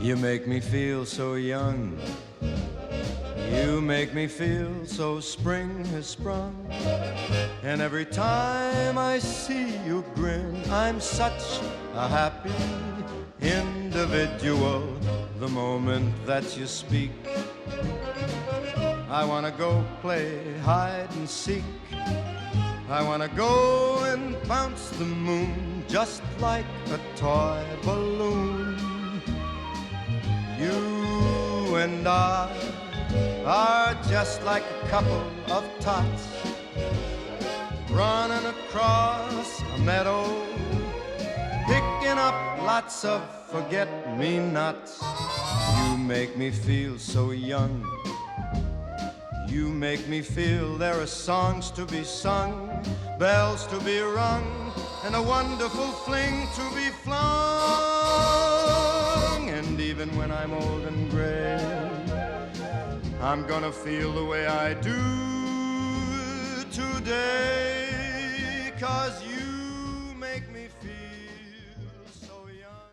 You make me feel so young. You make me feel so spring has sprung. And every time I see you grin, I'm such a happy individual. The moment that you speak, I wanna go play hide and seek. I wanna go and bounce the moon just like a toy balloon. You and I are just like a couple of tots running across a meadow, picking up lots of forget-me-nots. You make me feel so young. You make me feel there are songs to be sung, bells to be rung, and a wonderful fling to be flung. And even when I'm old and gray, I'm gonna feel the way I do today, 'cause you make me feel so young.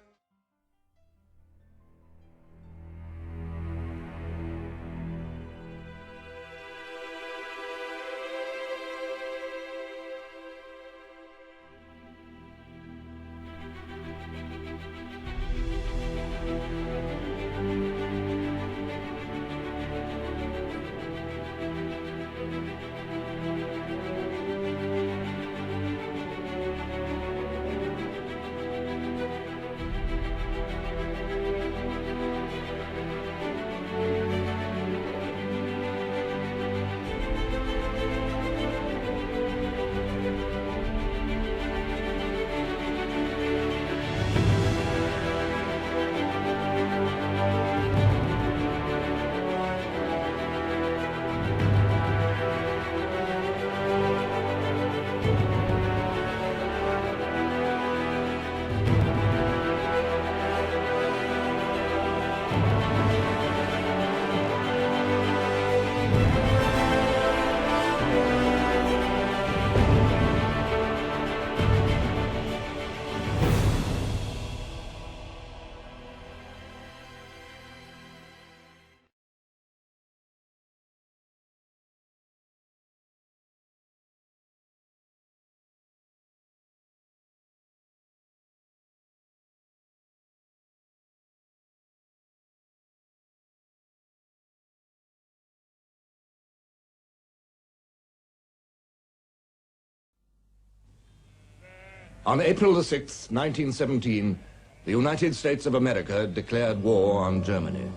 On April the 6th, 1917, the United States of America declared war on Germany.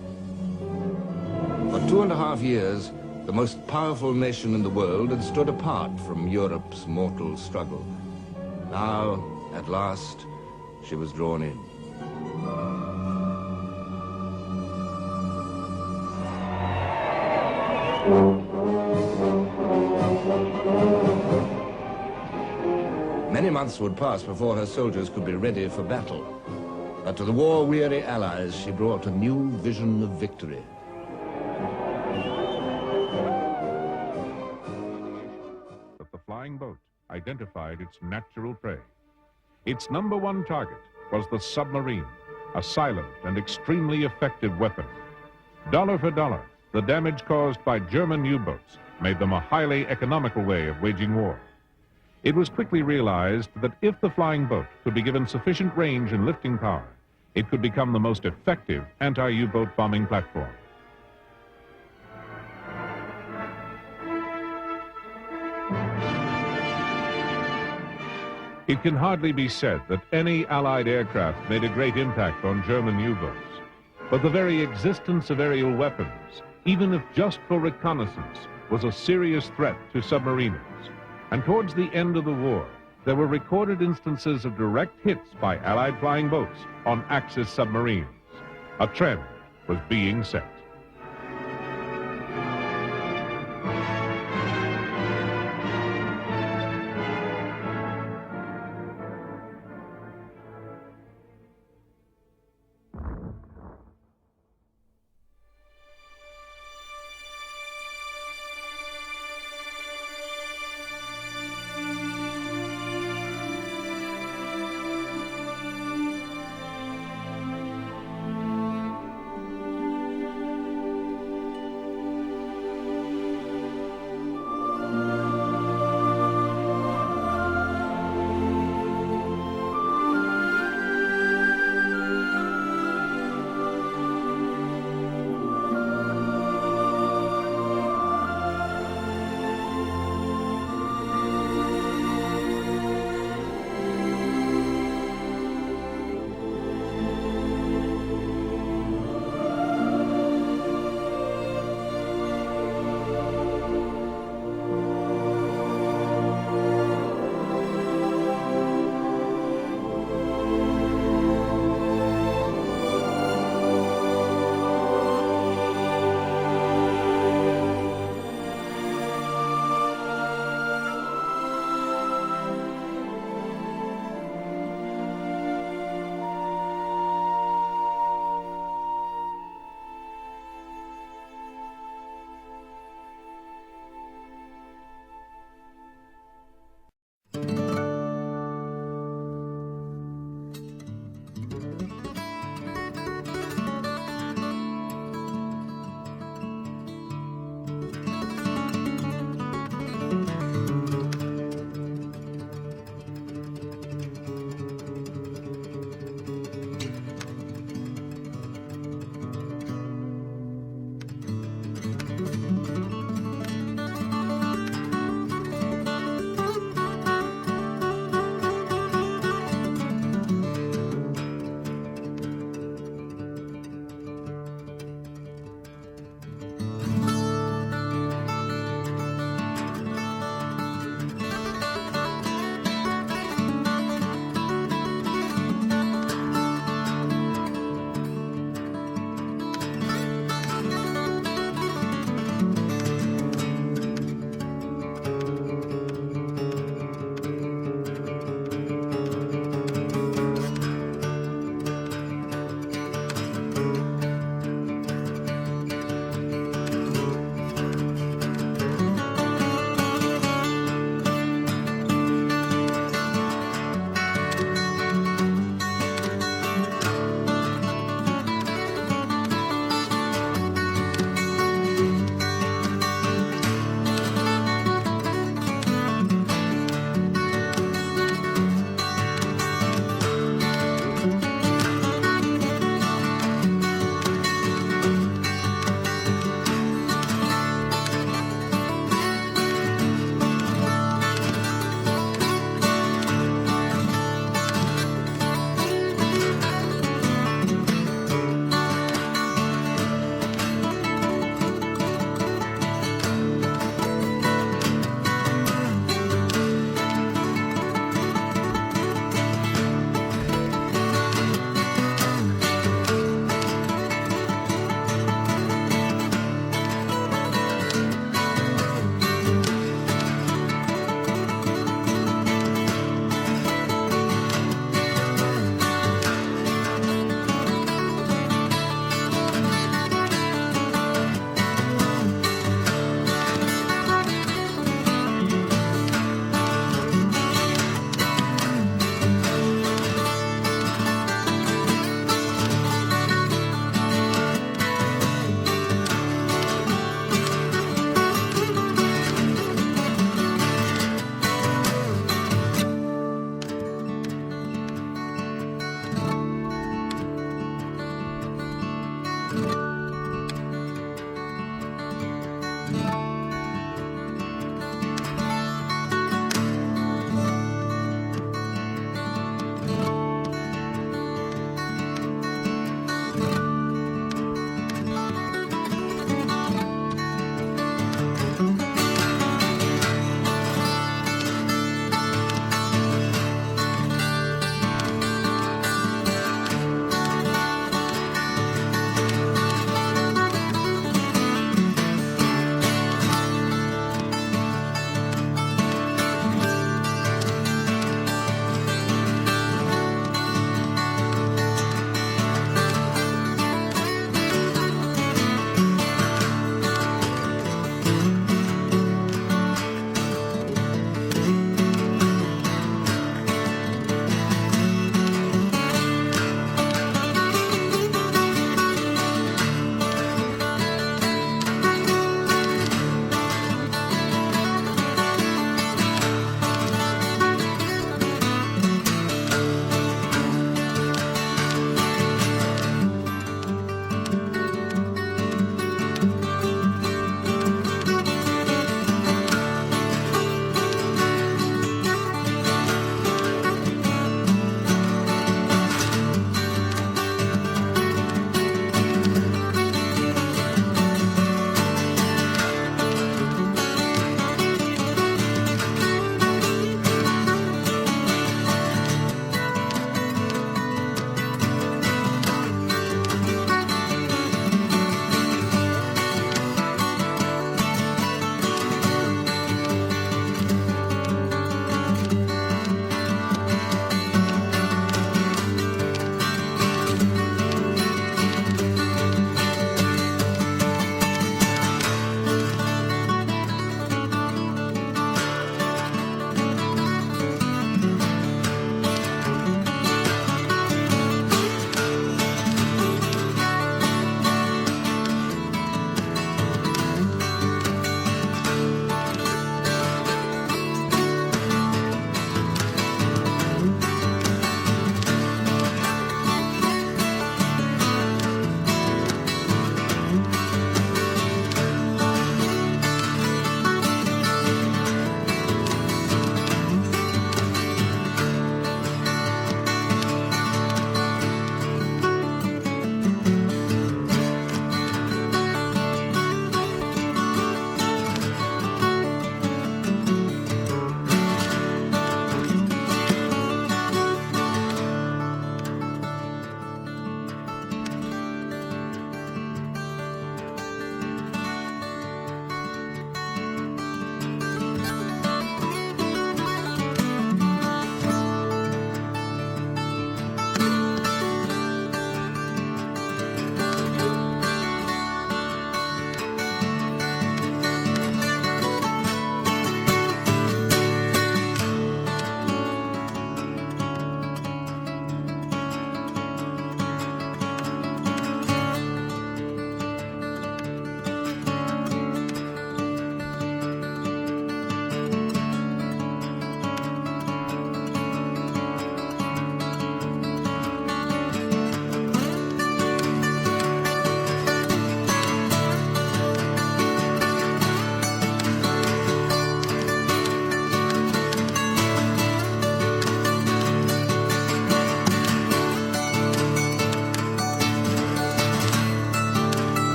For 2.5 years, the most powerful nation in the world had stood apart from Europe's mortal struggle. Now, at last, she was drawn in. Many months would pass before her soldiers could be ready for battle. But to the war-weary Allies, she brought a new vision of victory. But the flying boat identified its natural prey. Its number one target was the submarine, a silent and extremely effective weapon. Dollar for dollar, the damage caused by German U-boats made them a highly economical way of waging war. It was quickly realized that if the flying boat could be given sufficient range and lifting power, it could become the most effective anti-U-boat bombing platform. It can hardly be said that any Allied aircraft made a great impact on German U-boats, but the very existence of aerial weapons, even if just for reconnaissance, was a serious threat to submariners. And towards the end of the war, there were recorded instances of direct hits by Allied flying boats on Axis submarines. A trend was being set.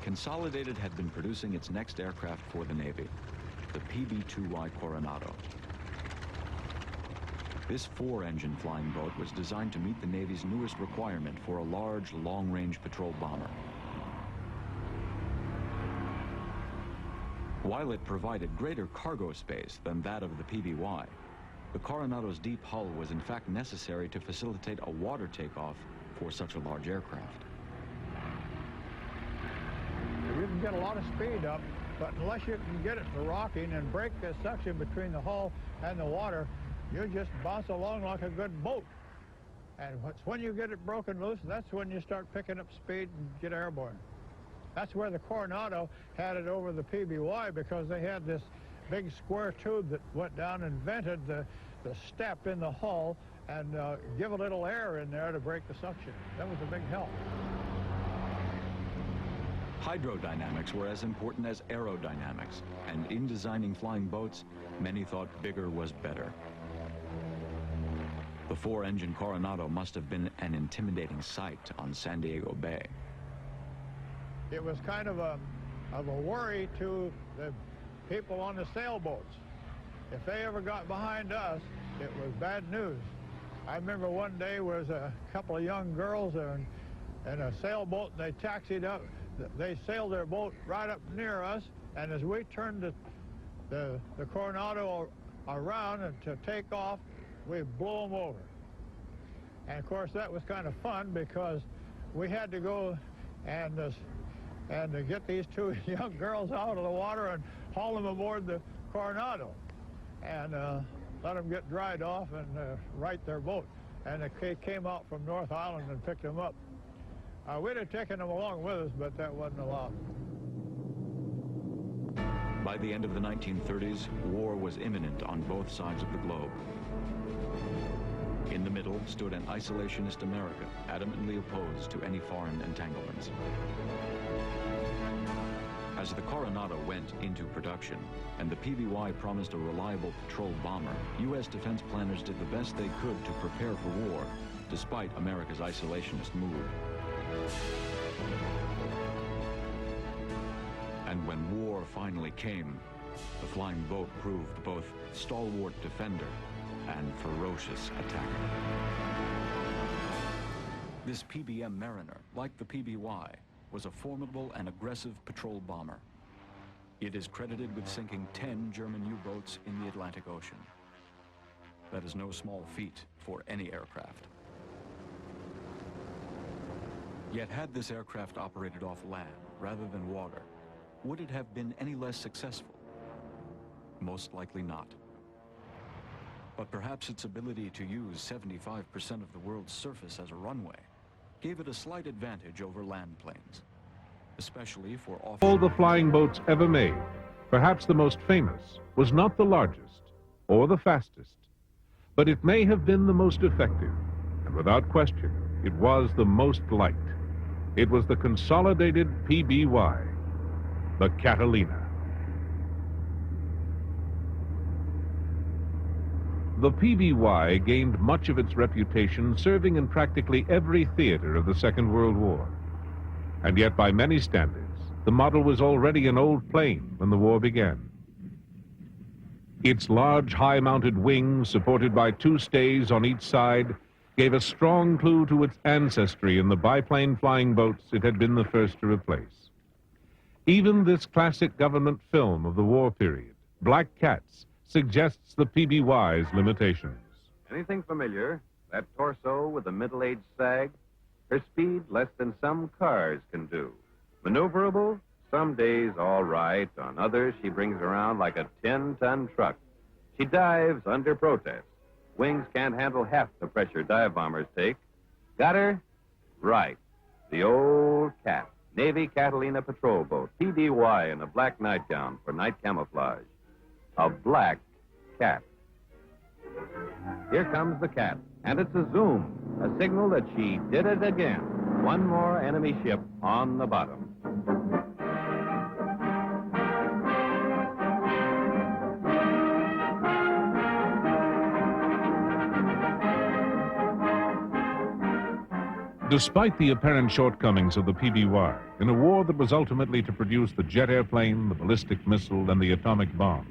Consolidated had been producing its next aircraft for the Navy, the PB-2Y Coronado. This four-engine flying boat was designed to meet the Navy's newest requirement for a large, long-range patrol bomber. While it provided greater cargo space than that of the PBY, the Coronado's deep hull was in fact necessary to facilitate a water takeoff for such a large aircraft. You can get a lot of speed up, but unless you can get it to rocking and break the suction between the hull and the water, you just bounce along like a good boat. And when you get it broken loose, that's when you start picking up speed and get airborne. That's where the Coronado had it over the PBY, because they had this big square tube that went down and vented the step in the hull and give a little air in there to break the suction. That was a big help. Hydrodynamics were as important as aerodynamics, and in designing flying boats, many thought bigger was better. The four-engine Coronado must have been an intimidating sight on San Diego Bay. It was kind of a worry to the people on the sailboats. If they ever got behind us, it was bad news. I remember one day was a couple of young girls in a sailboat, and they taxied up. They sailed their boat right up near us, and as we turned the Coronado around and to take off, we blew them over. And of course that was kind of fun, because we had to go and to get these two young girls out of the water and haul them aboard the Coronado and let them get dried off and right their boat. And they came out from North Island and picked them up. We'd have taken them along with us, but that wasn't allowed. By the end of the 1930s, war was imminent on both sides of the globe. In the middle stood an isolationist America, adamantly opposed to any foreign entanglements. As the Coronado went into production, and the PBY promised a reliable patrol bomber, U.S. defense planners did the best they could to prepare for war, despite America's isolationist mood. And when war finally came, the flying boat proved both stalwart defender and ferocious attacker. This PBM Mariner, like the PBY, was a formidable and aggressive patrol bomber. It is credited with sinking 10 German U-boats in the Atlantic Ocean. That is no small feat for any aircraft. Yet had this aircraft operated off land rather than water, would it have been any less successful? Most likely not. But perhaps its ability to use 75% of the world's surface as a runway gave it a slight advantage over land planes, especially for off. All the flying boats ever made, perhaps the most famous, was not the largest or the fastest, but it may have been the most effective, and without question, it was the most liked. It was the consolidated PBY, the Catalina. The PBY gained much of its reputation serving in practically every theater of the Second World War. And yet, by many standards, the model was already an old plane when the war began. Its large, high-mounted wings, supported by two stays on each side, gave a strong clue to its ancestry in the biplane flying boats it had been the first to replace. Even this classic government film of the war period, Black Cats, suggests the PBY's limitations. Anything familiar? That torso with a middle-aged sag? Her speed less than some cars can do. Maneuverable? Some days all right. On others, she brings around like a 10-ton truck. She dives under protest. Wings can't handle half the pressure dive bombers take. Got her? Right. The old Cat. Navy Catalina patrol boat. PBY in a black nightgown for night camouflage. A black cat. Here comes the Cat, and it's a zoom, a signal that she did it again. One more enemy ship on the bottom. Despite the apparent shortcomings of the PBY, in a war that was ultimately to produce the jet airplane, the ballistic missile, and the atomic bomb,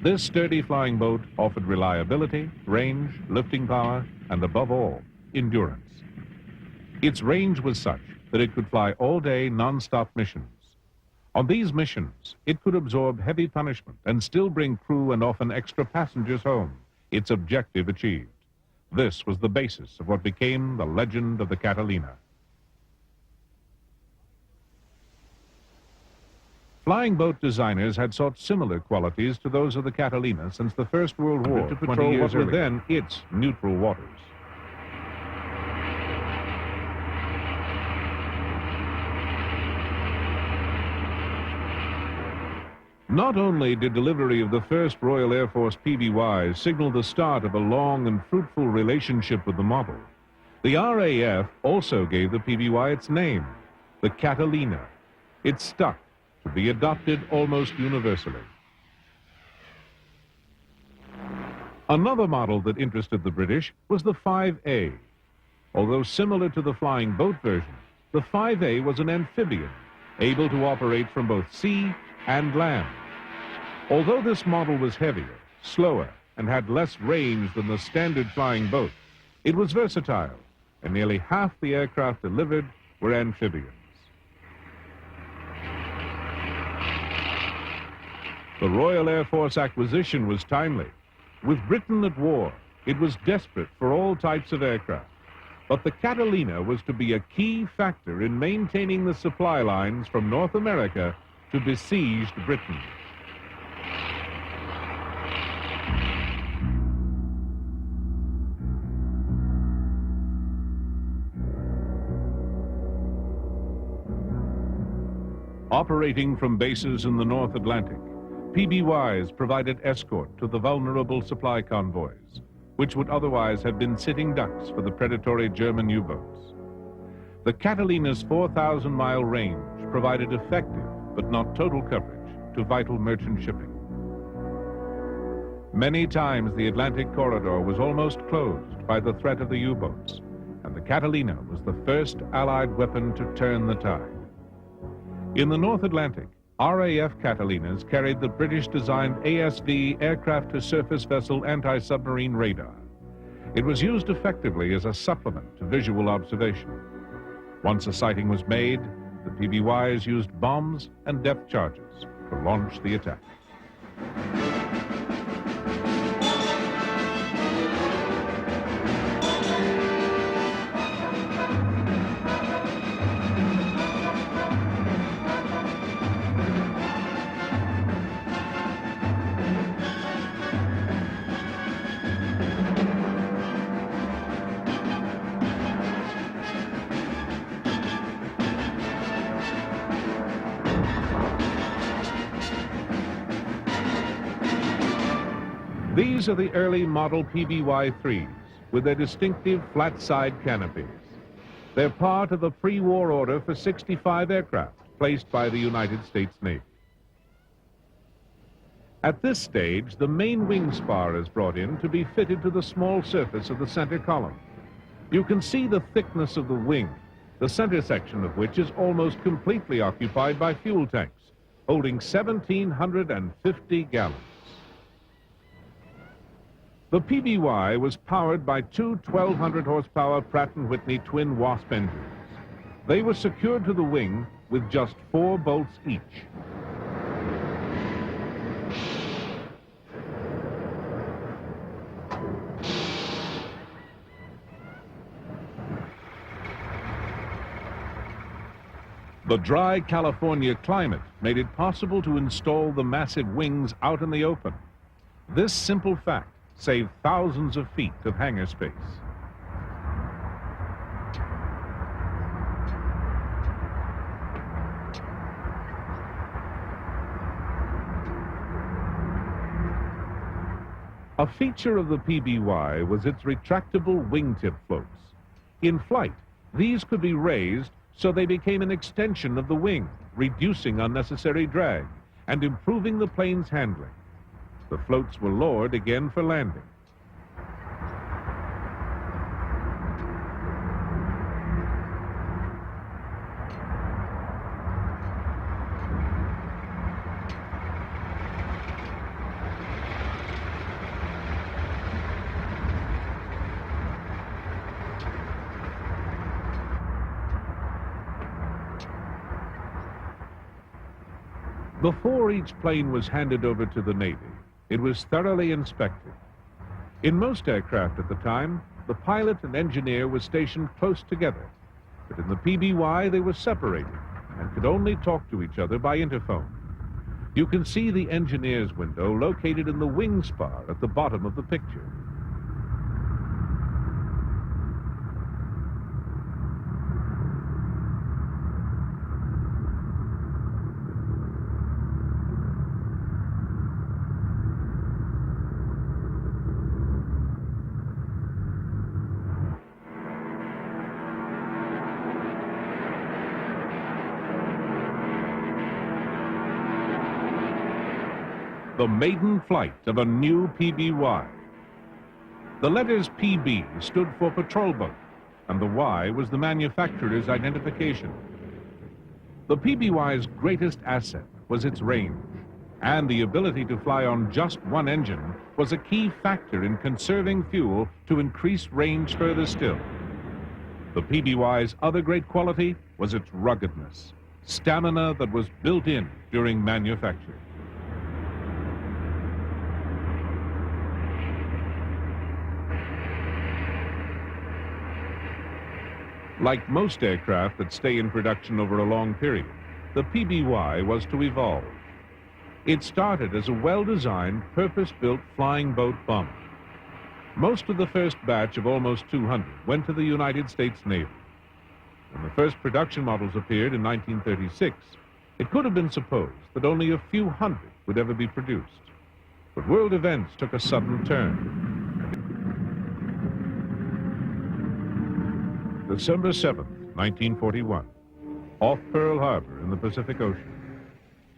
this sturdy flying boat offered reliability, range, lifting power, and above all, endurance. Its range was such that it could fly all-day, non-stop missions. On these missions, it could absorb heavy punishment and still bring crew and often extra passengers home, its objective achieved. This was the basis of what became the legend of the Catalina. Flying boat designers had sought similar qualities to those of the Catalina since the First World War, to patrol what were then its neutral waters. Not only did delivery of the first Royal Air Force PBY signal the start of a long and fruitful relationship with the model, the RAF also gave the PBY its name, the Catalina. It stuck to be adopted almost universally. Another model that interested the British was the 5A. Although similar to the flying boat version, the 5A was an amphibian, able to operate from both sea and land. Although this model was heavier, slower, and had less range than the standard flying boat, it was versatile, and nearly half the aircraft delivered were amphibians. The Royal Air Force acquisition was timely. With Britain at war, it was desperate for all types of aircraft. But the Catalina was to be a key factor in maintaining the supply lines from North America to besieged Britain. Operating from bases in the North Atlantic, PBYs provided escort to the vulnerable supply convoys, which would otherwise have been sitting ducks for the predatory German U-boats. The Catalina's 4,000-mile range provided effective, but not total coverage, to vital merchant shipping. Many times the Atlantic corridor was almost closed by the threat of the U-boats, and the Catalina was the first Allied weapon to turn the tide. In the North Atlantic, RAF Catalinas carried the British-designed ASV aircraft-to-surface vessel anti-submarine radar. It was used effectively as a supplement to visual observation. Once a sighting was made, the PBYs used bombs and depth charges to launch the attack. These are the early model PBY-3s with their distinctive flat-side canopies. They're part of the pre-war order for 65 aircraft placed by the United States Navy. At this stage, the main wing spar is brought in to be fitted to the small surface of the center column. You can see the thickness of the wing, the center section of which is almost completely occupied by fuel tanks, holding 1,750 gallons. The PBY was powered by two 1,200-horsepower Pratt & Whitney twin Wasp engines. They were secured to the wing with just 4 bolts each. The dry California climate made it possible to install the massive wings out in the open. This simple fact saved thousands of feet of hangar space. A feature of the PBY was its retractable wingtip floats. In flight, these could be raised so they became an extension of the wing, reducing unnecessary drag and improving the plane's handling. The floats were lowered again for landing. Before each plane was handed over to the Navy, it was thoroughly inspected. In most aircraft at the time, the pilot and engineer were stationed close together, but in the PBY they were separated and could only talk to each other by interphone. You can see the engineer's window located in the wing spar at the bottom of the picture. The maiden flight of a new PBY. The letters PB stood for patrol boat, and the Y was the manufacturer's identification. The PBY's greatest asset was its range, and the ability to fly on just one engine was a key factor in conserving fuel to increase range further still. The PBY's other great quality was its ruggedness, stamina that was built in during manufacture. Like most aircraft that stay in production over a long period, the PBY was to evolve. It started as a well-designed, purpose-built flying boat bomber. Most of the first batch of almost 200 went to the United States Navy. When the first production models appeared in 1936, it could have been supposed that only a few hundred would ever be produced. But world events took a sudden turn. December 7th, 1941, off Pearl Harbor in the Pacific Ocean.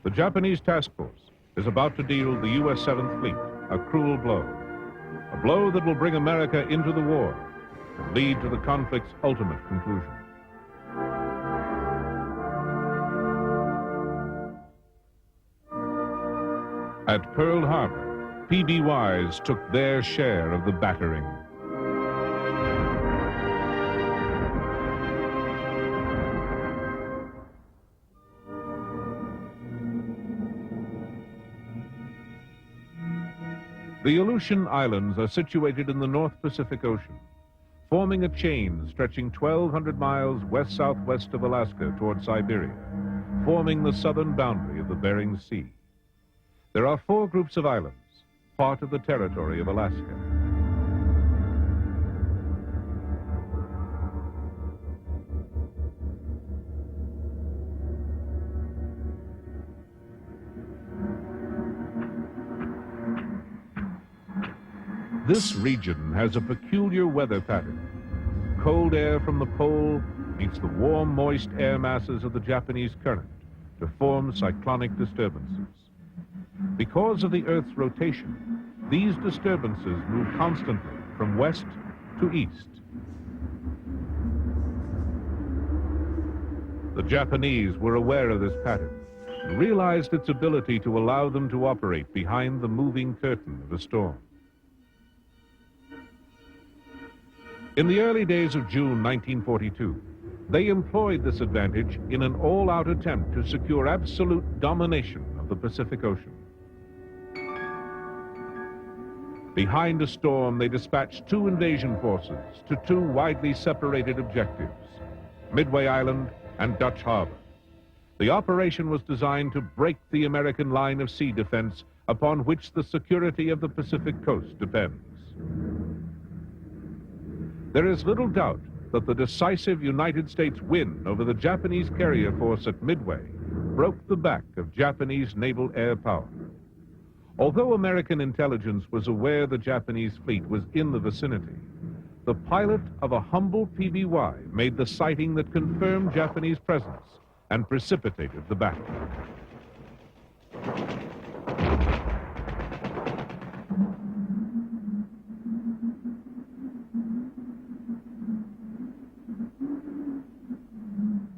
The Japanese task force is about to deal the U.S. 7th Fleet a cruel blow. A blow that will bring America into the war and lead to the conflict's ultimate conclusion. At Pearl Harbor, PBYs took their share of the battering. The Aleutian Islands are situated in the North Pacific Ocean, forming a chain stretching 1,200 miles west-southwest of Alaska toward Siberia, forming the southern boundary of the Bering Sea. There are 4 groups of islands, part of the territory of Alaska. This region has a peculiar weather pattern. Cold air from the pole meets the warm, moist air masses of the Japanese current to form cyclonic disturbances. Because of the Earth's rotation, these disturbances move constantly from west to east. The Japanese were aware of this pattern and realized its ability to allow them to operate behind the moving curtain of a storm. In the early days of June 1942, they employed this advantage in an all-out attempt to secure absolute domination of the Pacific Ocean. Behind a storm, they dispatched 2 invasion forces to 2 widely separated objectives, Midway Island and Dutch Harbor. The operation was designed to break the American line of sea defense upon which the security of the Pacific coast depends. There is little doubt that the decisive United States win over the Japanese carrier force at Midway broke the back of Japanese naval air power. Although American intelligence was aware the Japanese fleet was in the vicinity, the pilot of a humble PBY made the sighting that confirmed Japanese presence and precipitated the battle.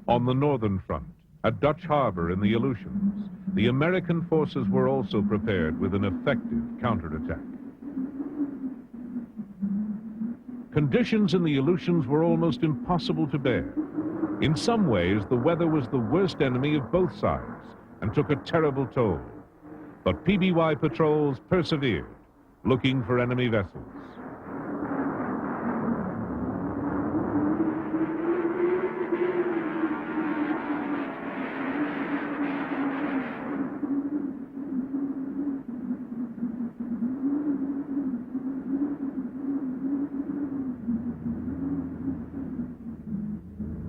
On the northern front, at Dutch Harbor in the Aleutians, the American forces were also prepared with an effective counterattack. Conditions in the Aleutians were almost impossible to bear. In some ways, the weather was the worst enemy of both sides, and took a terrible toll. But PBY patrols persevered, looking for enemy vessels.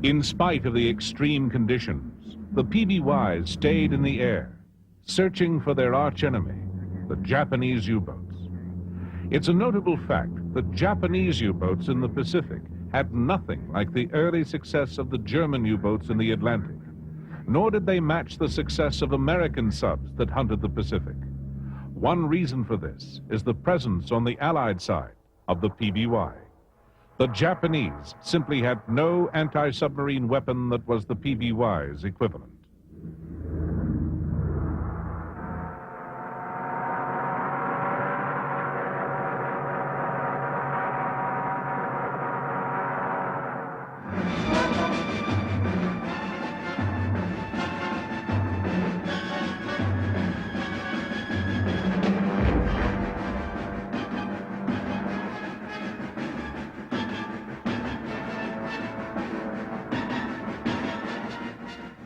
In spite of the extreme conditions, the PBYs stayed in the air, searching for their archenemy, the Japanese U-boats. It's a notable fact that Japanese U-boats in the Pacific had nothing like the early success of the German U-boats in the Atlantic, nor did they match the success of American subs that hunted the Pacific. One reason for this is the presence on the Allied side of the PBY. The Japanese simply had no anti-submarine weapon that was the PBY's equivalent.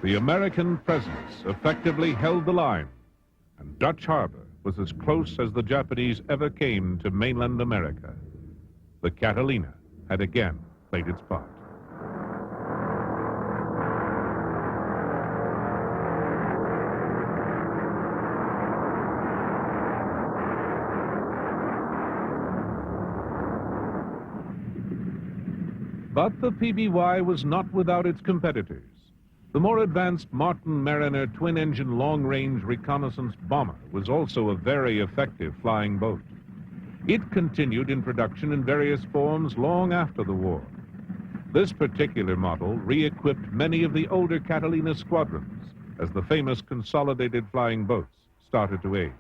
The American presence effectively held the line, and Dutch Harbor was as close as the Japanese ever came to mainland America. The Catalina had again played its part. But the PBY was not without its competitors. The more advanced Martin Mariner twin-engine long-range reconnaissance bomber was also a very effective flying boat. It continued in production in various forms long after the war. This particular model re-equipped many of the older Catalina squadrons as the famous consolidated flying boats started to age.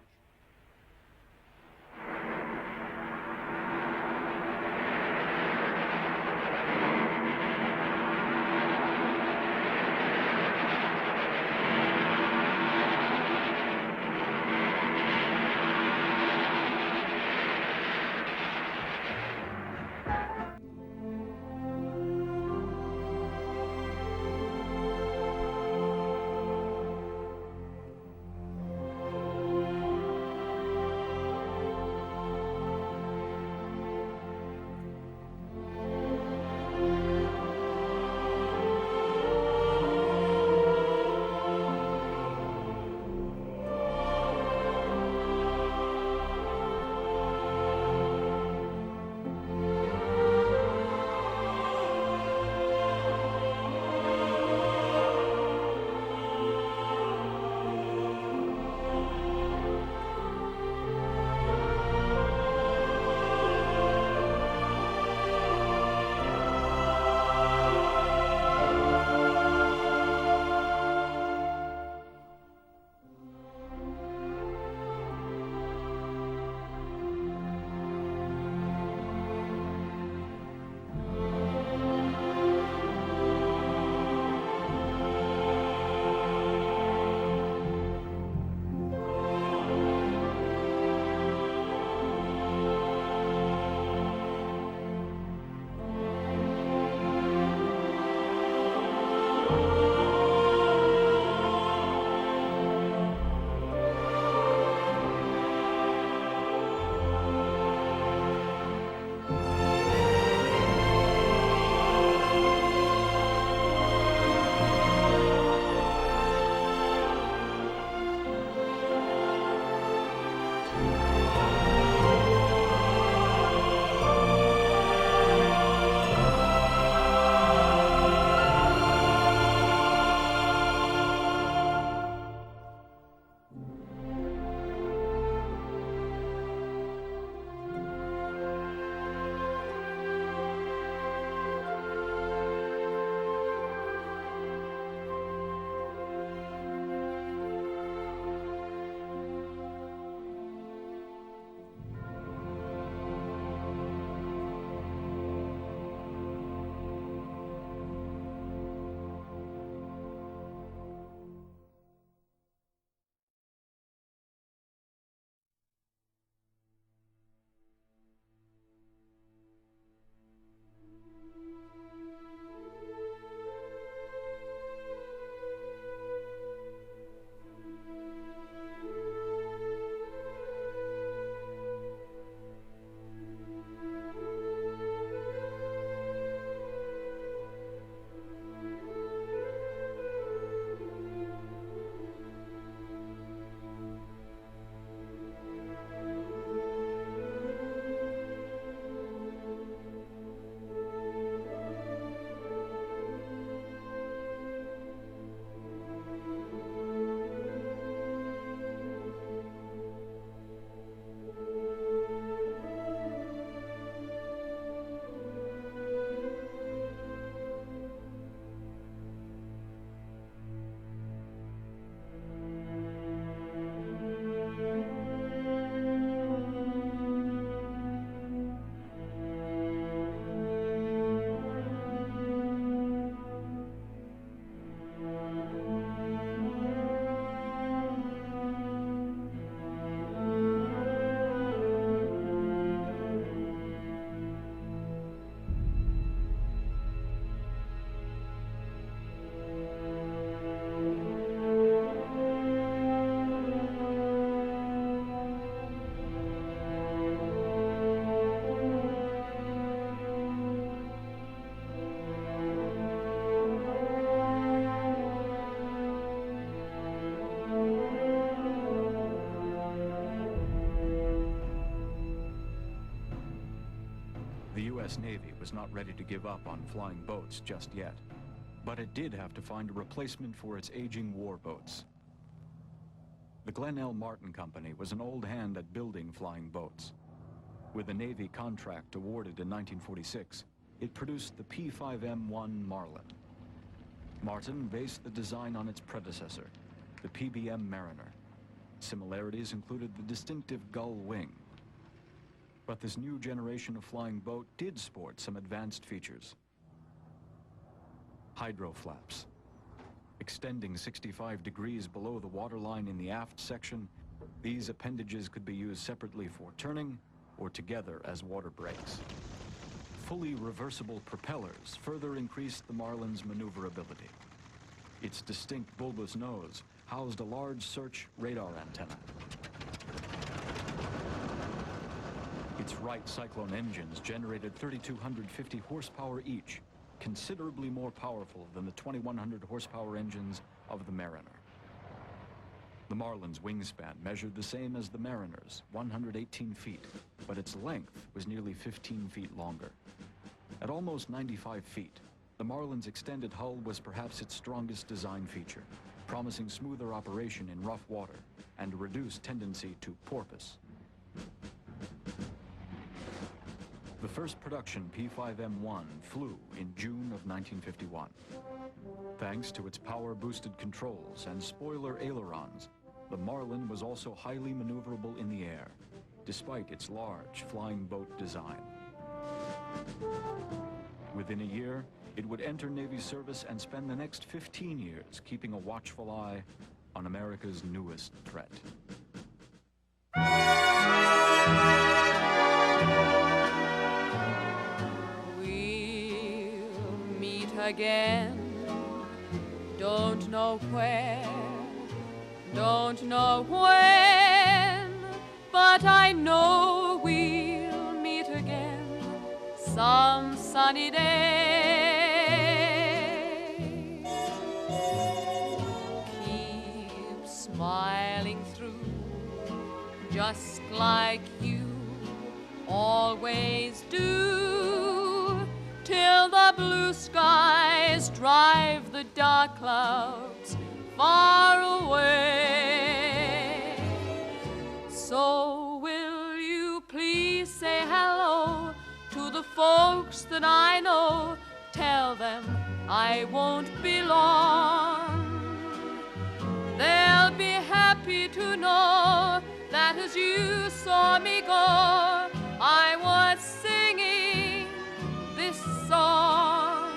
The U.S. Navy was not ready to give up on flying boats just yet, but it did have to find a replacement for its aging war boats. The Glenn L. Martin Company was an old hand at building flying boats. With a Navy contract awarded in 1946, it produced the P-5M-1 Marlin. Martin based the design on its predecessor, the PBM Mariner. Similarities included the distinctive gull wing. But this new generation of flying boat did sport some advanced features. Hydro flaps. Extending 65 degrees below the waterline in the aft section, these appendages could be used separately for turning or together as water brakes. Fully reversible propellers further increased the Marlin's maneuverability. Its distinct bulbous nose housed a large search radar antenna. Its Wright Cyclone engines generated 3,250 horsepower each, considerably more powerful than the 2,100 horsepower engines of the Mariner. The Marlin's wingspan measured the same as the Mariner's, 118 feet, but its length was nearly 15 feet longer. At almost 95 feet, the Marlin's extended hull was perhaps its strongest design feature, promising smoother operation in rough water and a reduced tendency to porpoise. The first production P-5M-1 flew in June of 1951. Thanks to its power-boosted controls and spoiler ailerons, the Marlin was also highly maneuverable in the air, despite its large flying boat design. Within a year, it would enter Navy service and spend the next 15 years keeping a watchful eye on America's newest threat. We'll meet again, don't know where, don't know when, but I know we'll meet again some sunny day. Keep smiling through, just like you always do, till the blue skies drive the dark clouds far away. So will you please say hello to the folks that I know? Tell them I won't be long. They'll be happy to know that as you saw me go, I was singing this song.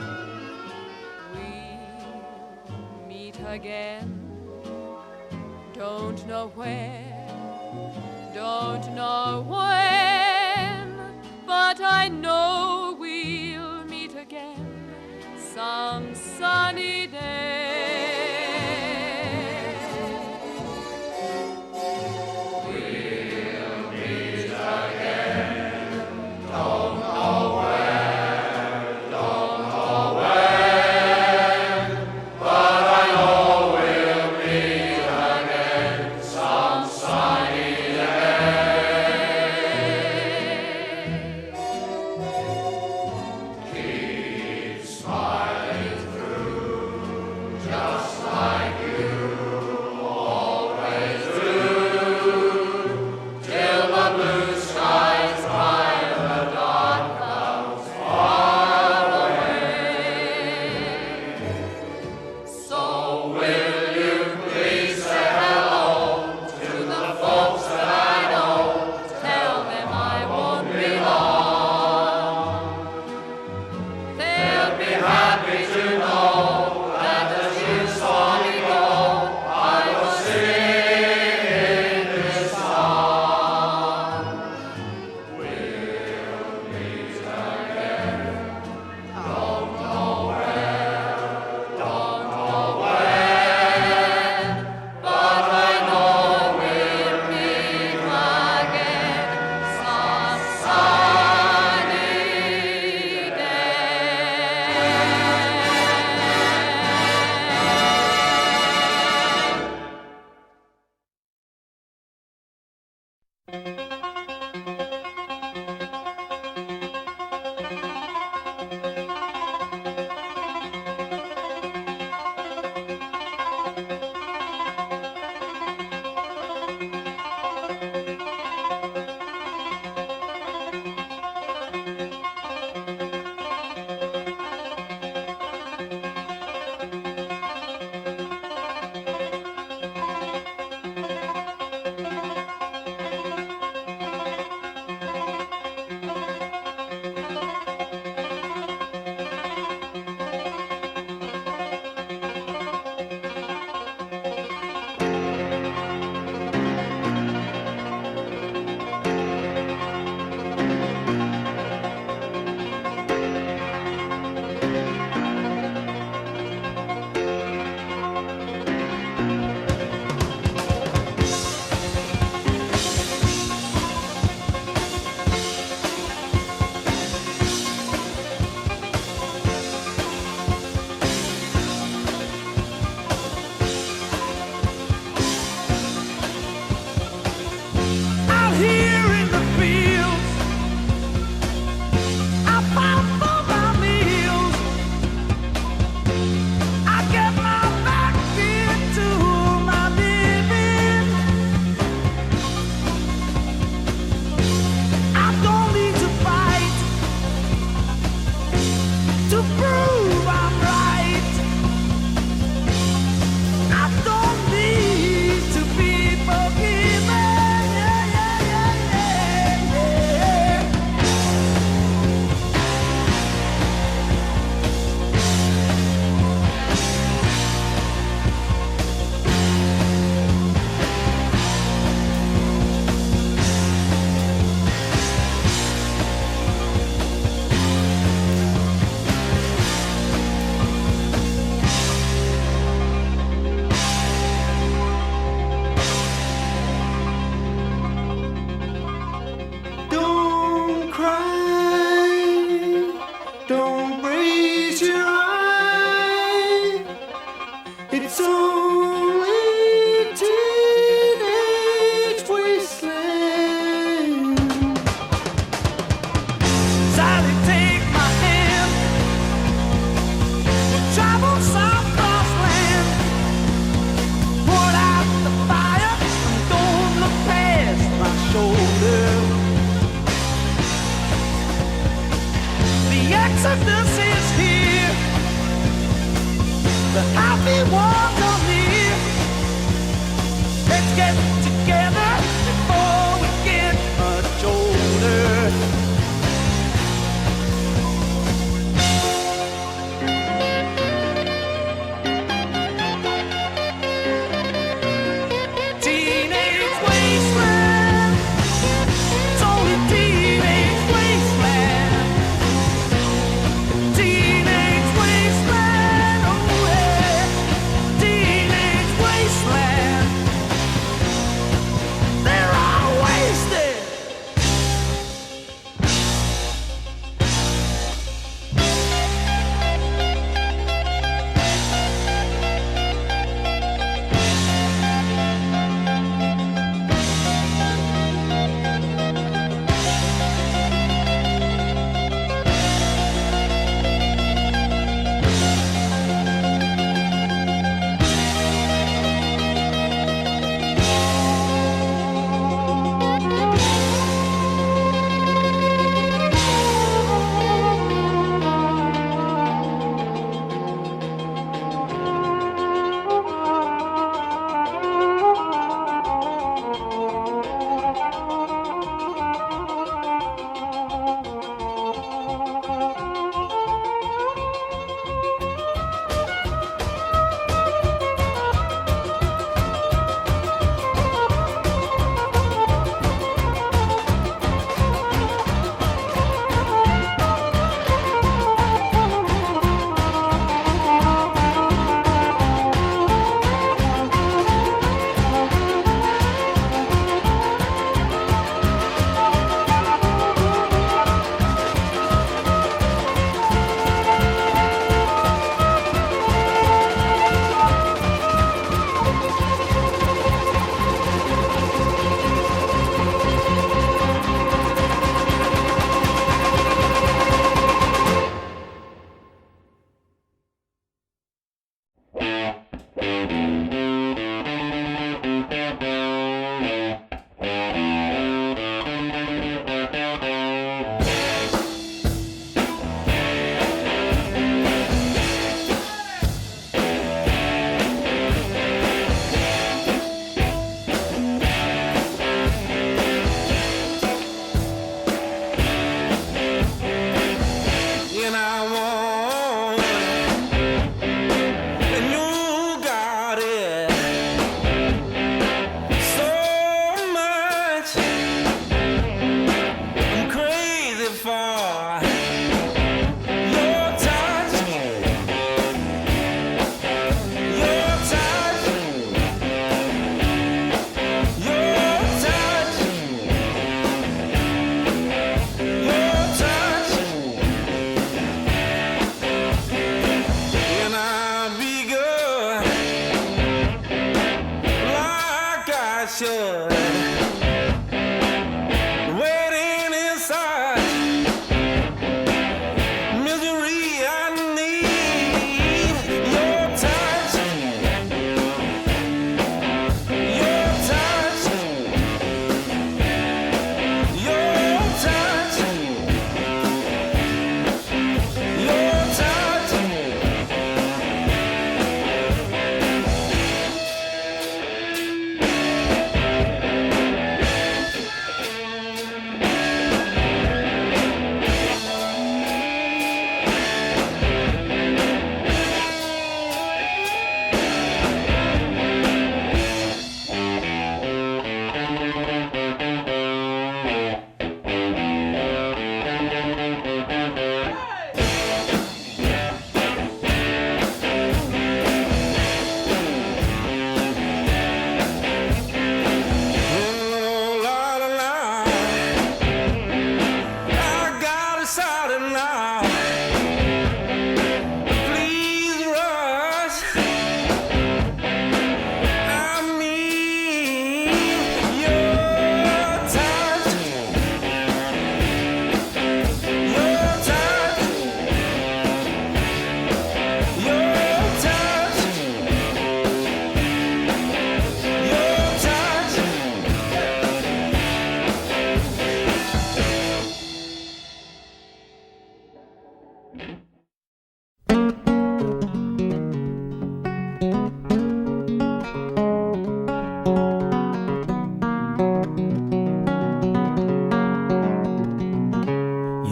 We'll meet again, don't know where, don't know when, but I know we'll meet again some sunny day.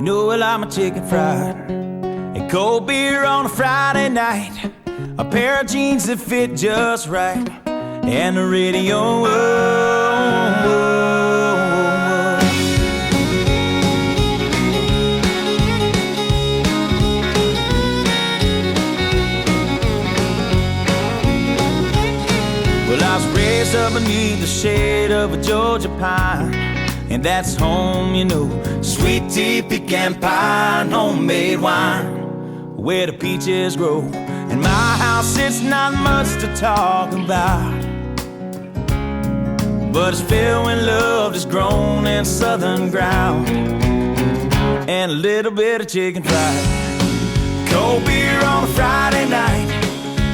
know I like my chicken fried, and cold beer on a Friday night, a pair of jeans that fit just right, and the radio. Well, I was raised up beneath the shade of a Georgia pine, and that's home, you know. Sweet tea, pecan pie, and homemade wine, where the peaches grow. In my house, it's not much to talk about, but it's filled when love is grown in southern ground, and a little bit of chicken fried. Cold beer on a Friday night,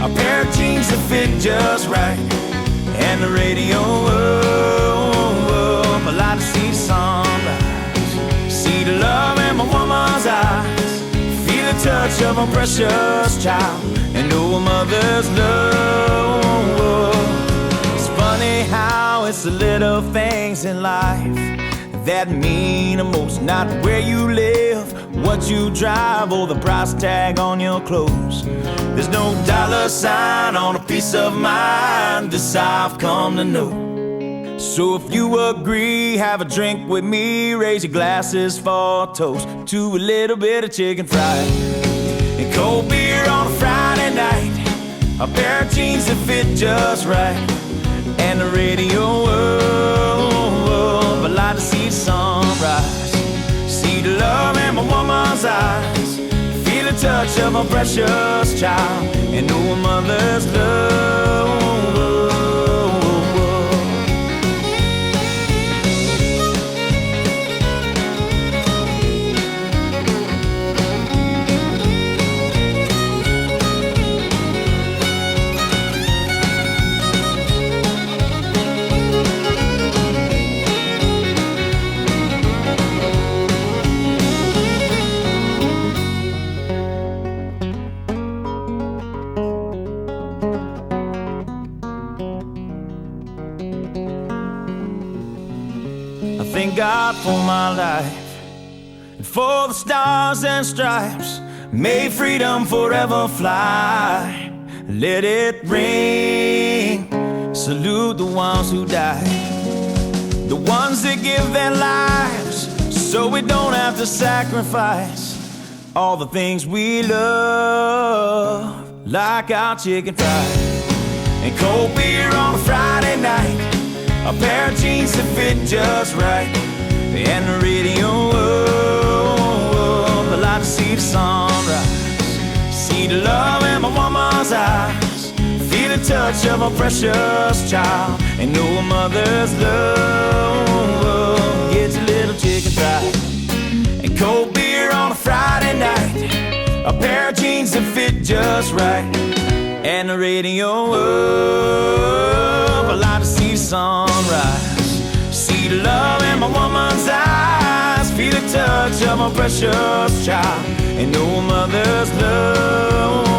a pair of jeans that fit just right, and the radio. I like to see the sunrise, see the love in my woman's eyes, feel the touch of a precious child, and know a mother's love. It's funny how it's the little things in life that mean the most. Not where you live, what you drive, or the price tag on your clothes. There's no dollar sign on a piece of mind, this I've come to know. So if you agree, have a drink with me, raise your glasses for a toast to a little bit of chicken fried, and cold beer on a Friday night, a pair of jeans that fit just right, and the radio. I like to see the sunrise, see the love in my woman's eyes, feel the touch of a precious child, and know a mother's love. Thank God for my life, and for the stars and stripes. May freedom forever fly. Let it ring. Salute the ones who died, the ones that give their lives so we don't have to sacrifice all the things we love, like our chicken fried, and cold beer on a Friday night, a pair of jeans that fit just right, and the radio. I like to see the sunrise, see the love in my woman's eyes, feel the touch of a precious child, and know a mother's love. Get your little chicken fried, and cold beer on a Friday night, a pair of jeans that fit just right, and the radio. I like to see the sunrise, see the love in my woman's eyes, feel the touch of a precious child, and know a mother's love.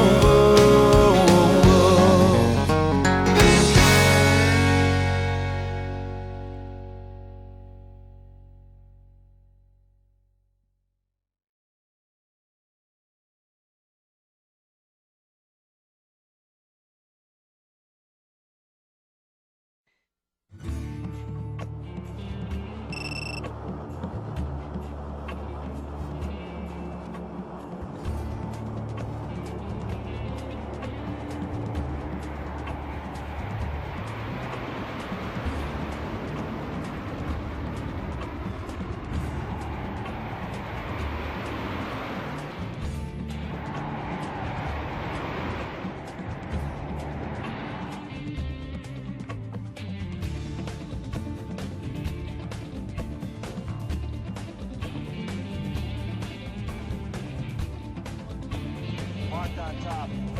Marked on top.